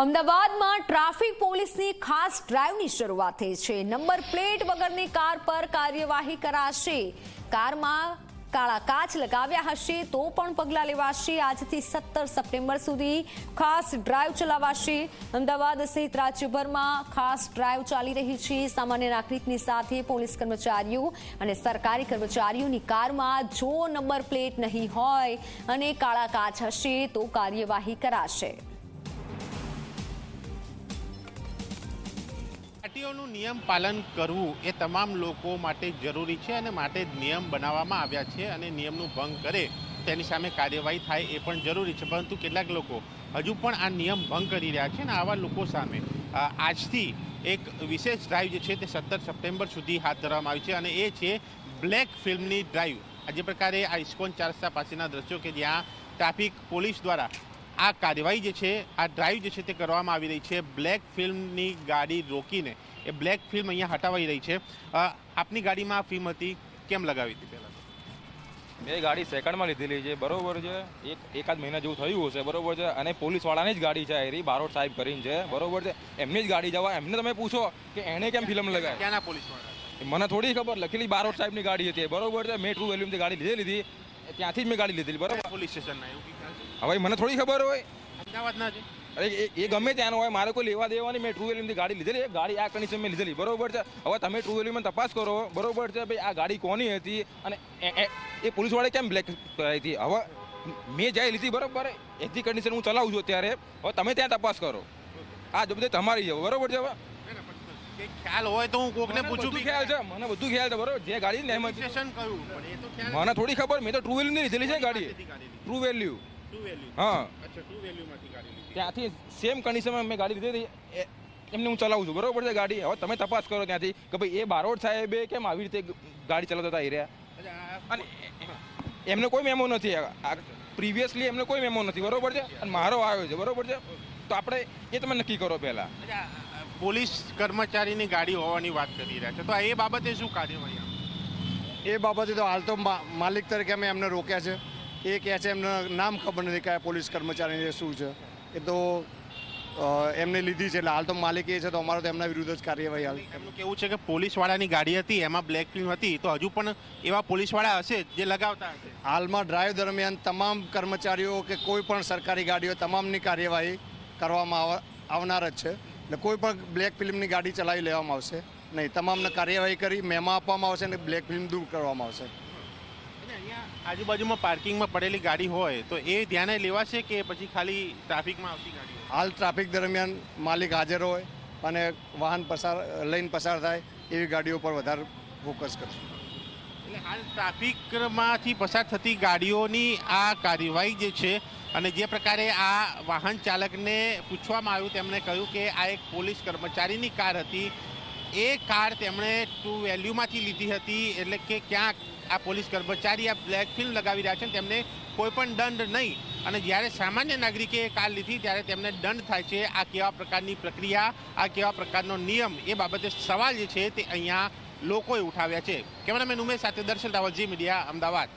અમદાવાદમાં ટ્રાફિક પોલીસની ખાસ ડ્રાઈવની શરૂઆત થઈ છે। નંબર પ્લેટ વગરની કાર પર કાર્યવાહી કરાશે। કારમાં કાળા કાચ લગાવ્યા હશે તો પણ પગલાં લેવાશે। આજથી 17 સપ્ટેમ્બર સુધી ખાસ ડ્રાઈવ ચલાવાશે। અમદાવાદ સહિત રાજ્યભરમાં ખાસ ડ્રાઈવ ચાલી રહી છે। સામાન્ય નાગરિકની સાથે પોલીસ કર્મચારીઓ અને સરકારી કર્મચારીઓની કારમાં જો નંબર પ્લેટ નહીં હોય અને કાળા કાચ હશે તો કાર્યવાહી કરાશે। પાર્ટીઓનું નિયમ પાલન કરવું એ તમામ લોકો માટે જરૂરી છે અને માટે નિયમ બનાવવામાં આવ્યા છે અને નિયમનું ભંગ કરે તેની સામે કાર્યવાહી થાય એ પણ જરૂરી છે। પરંતુ કેટલાક લોકો હજુ પણ આ નિયમ ભંગ કરી રહ્યા છે અને આવા લોકો સામે આજથી એક વિશેષ ડ્રાઈવ જે છે તે 17 સપ્ટેમ્બર સુધી હાથ ધરવામાં આવી છે અને એ છે બ્લેક ફિલ્મની ડ્રાઈવ। આ પ્રકારે આ ઇસ્કોન 4 રસ્તા પાસેના દ્રશ્યો કે જ્યાં ટ્રાફિક પોલીસ દ્વારા આ કાર્યવાહી જે છે આ ડ્રાઈવ જે છે તે કરવામાં આવી રહી છે। બ્લેક ફિલ્મની ગાડી રોકીને એ બ્લેક ફિલ્મ અહીંયા હટાવાઈ રહી છે। આપની ગાડીમાં ફિલ્મ હતી, કેમ લગાવી હતી પહેલાં? મેં ગાડી સેકન્ડમાં લીધેલી છે, બરોબર છે। એકાદ મહિના જેવું થયું હશે, બરોબર છે। અને પોલીસવાળાની જ ગાડી છે, એરી બારોટ સાહેબ કરીને છે, બરોબર છે। એમની જ ગાડી જવા, એમને તમે પૂછો કે એણે કેમ ફિલ્મ લગાવી? ક્યાંના પોલીસવાળા? મને થોડી ખબર, લખેલી બારોટ સાહેબની ગાડી હતી, બરોબર છે। મેં ટ્રુ વેલ્યુમથી ગાડી લીધેલી હતી, ત્યાંથી જ મેં ગાડી લીધેલી, બરોબર। પોલીસ સ્ટેશનના એવું ખ્યાલ છે? હવે મને થોડી ખબર હોય, અમદાવાદના છે? અરે એ ગમે ત્યાંનો હોય, મારે કોઈ લેવા દેવાની। મેં ટ્રુ વેલ્યુમથી ગાડી લીધેલી, ગાડી આ કન્ડિશન મેં લીધેલી, બરોબર છે। હવે તમે ટ્રુ વેલ્યુમાં તપાસ કરો, બરોબર છે, ભાઈ આ ગાડી કોની હતી અને એ પોલીસવાળે કેમ બ્લેક કરાવી હતી। હવે મેં જાય લીધી, બરોબર, એથી કન્ડિશન હું ચલાવું છું અત્યારે। હવે તમે ત્યાં તપાસ કરો, આ જો બધે તમારી છે, બરોબર છે। હવે ખ્યાલ હોય તો હું કોકને પૂછું? ખ્યાલ છે, મને બધું ખ્યાલ છે, બરોબર। જે ગાડી ને એમાં સ્ટેશન કયું પણ એ તો ખ્યાલ મને થોડી ખબર, મેં તો ટ્રુ વેલ્યુ લીધેલી છે ગાડી, ટ્રુ વેલ્યુ, હા, અચ્છા, ટ્રુ વેલ્યુમાંથી ગાડી લીધી, ત્યાંથી સેમ કન્ડિશનમાં મેં ગાડી લીધી હતી, એમને હું ચલાવું છું, બરોબર છે ગાડી। હવે તમે તપાસ કરો ત્યાંથી કે ભાઈ એ બારોટ સાહેબે કેમ આવી રીતે ગાડી ચલાવતા હતા એ રહ્યા, અને એમને કોઈ મેમો નથી, પ્રીવિયસલી એમને કોઈ મેમો નથી, બરોબર છે। અને મારો આવ્યો છે, બરોબર છે। તો આપણે એ તમે નક્કી કરો પહેલાં। પોલીસ કર્મચારીની ગાડી હોવાની વાત કરી રહ્યા છે, તો એ બાબતે શું કાર્યવાહી? એ બાબતે તો હાલ તો માલિક તરીકે અમે એમને રોક્યા છે। એ કહે છે એમને નામ ખબર નથી કયા પોલીસ કર્મચારી શું છે, એ તો એમને લીધી છે, એટલે હાલ તો માલિક એ છે, તો અમારો તો એમના વિરુદ્ધ જ કાર્યવાહી હાલ। એમનું કેવું છે કે પોલીસવાળાની ગાડી હતી, એમાં બ્લેક ફિલ્મ હતી, તો હજુ પણ એવા પોલીસવાળા હશે જે લગાવતા હશે। હાલમાં ડ્રાઈવ દરમિયાન તમામ કર્મચારીઓ કે કોઈ પણ સરકારી ગાડીઓ તમામની કાર્યવાહી કરવામાં આવનાર જ છે, એટલે કોઈ પણ બ્લેક ફિલ્મની ગાડી ચલાવી લેવામાં આવશે નહીં। તમામને કાર્યવાહી કરી મેમો આપવામાં આવશે અને બ્લેક ફિલ્મ દૂર કરવામાં આવશે। આજુબાજુમાં પાર્કિંગમાં પડેલી ગાડી હોય તો એ ધ્યાને લેવાશે કે પછી ખાલી ટ્રાફિકમાં આવતી ગાડી? હાલ ટ્રાફિક દરમિયાન માલિક હાજર હોય અને વાહન લઈને પસાર થાય એવી ગાડીઓ પર વધારે ફોકસ કરશે। એટલે હાલ ટ્રાફિકમાંથી પસાર થતી ગાડીઓની આ કાર્યવાહી જે છે, અને જે પ્રકારે આ વાહન ચાલકને પૂછવામાં આવ્યું, તેમણે કહ્યું કે આ એક પોલીસ કર્મચારીની કાર હતી, એ કાર તેમણે ટ્રુ વેલ્યુમાંથી લીધી હતી, એટલે કે ક્યાંક આ પોલીસ કર્મચારી આ બ્લેક ફિલ્મ લગાવી રહ્યા છે, તેમને કોઈ પણ દંડ નહીં, અને જ્યારે સામાન્ય નાગરિકે કાર લીધી ત્યારે તેમને દંડ થાય છે। આ કેવા પ્રકારની પ્રક્રિયા, આ કેવા પ્રકારનો નિયમ, એ બાબતે સવાલ જે છે તે અહીંયા લોકોએ ઉઠાવ્યા છે। કેમેરામેન ઉમેશ સાથે દર્શન રાવલ, જી મીડિયા, અમદાવાદ।